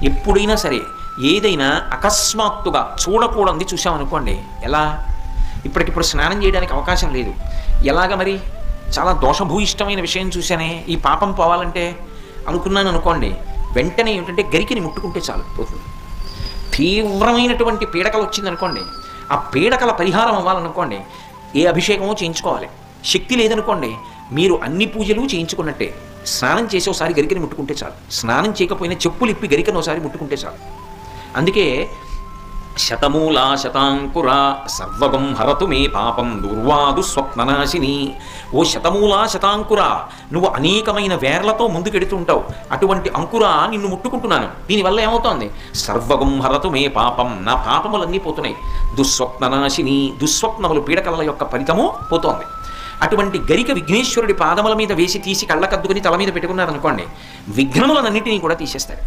ఎప్పుడైనా సరే ఏదైనా అకస్మాత్తుగా చూడకూడదు చూసామనుకోండి, ఎలా ఇప్పటికిప్పుడు స్నానం చేయడానికి అవకాశం లేదు, ఎలాగ మరి చాలా దోషభూయిష్టమైన విషయం చూశానే, ఈ పాపం పోవాలంటే అనుకున్నాను అనుకోండి, వెంటనే ఏమిటంటే గరికిని ముట్టుకుంటే చాలు పోతుంది. తీవ్రమైనటువంటి పీడకలు వచ్చిందనుకోండి, ఆ పీడకల పరిహారం అవ్వాలనుకోండి ఏ అభిషేకమో చేయించుకోవాలి. శక్తి లేదనుకోండి, మీరు అన్ని పూజలు చేయించుకున్నట్టే. స్నానం చేసి ఒకసారి గరికని ముట్టుకుంటే చాలు, స్నానం చేయకపోయినా చెప్పులు ఇప్పి గరికను ఒకసారి ముట్టుకుంటే చాలు. అందుకే శతమూలా శతాంకురా సర్వగం హరతు మే పాపం దుర్వాదు స్వప్ననాశిని. ఓ శతమూలా శతాంకురా, నువ్వు అనేకమైన వేర్లతో ముందుకెడుతుంటావు, అటువంటి అంకురా నిన్ను ముట్టుకుంటున్నాను. దీనివల్ల ఏమవుతోంది? సర్వగం హరతు మే పాపం, నా పాపములన్నీ పోతున్నాయి. దుస్వప్ననాశిని, దుస్వప్నములు పీడకల యొక్క ఫలితము పోతోంది. అటువంటి గరిక విఘ్నేశ్వరుడి పాదముల మీద వేసి తీసి కళ్ళకద్దుకుని తల మీద పెట్టుకున్నారనుకోండి, విఘ్నములన్నింటినీ కూడా తీసేస్తారు.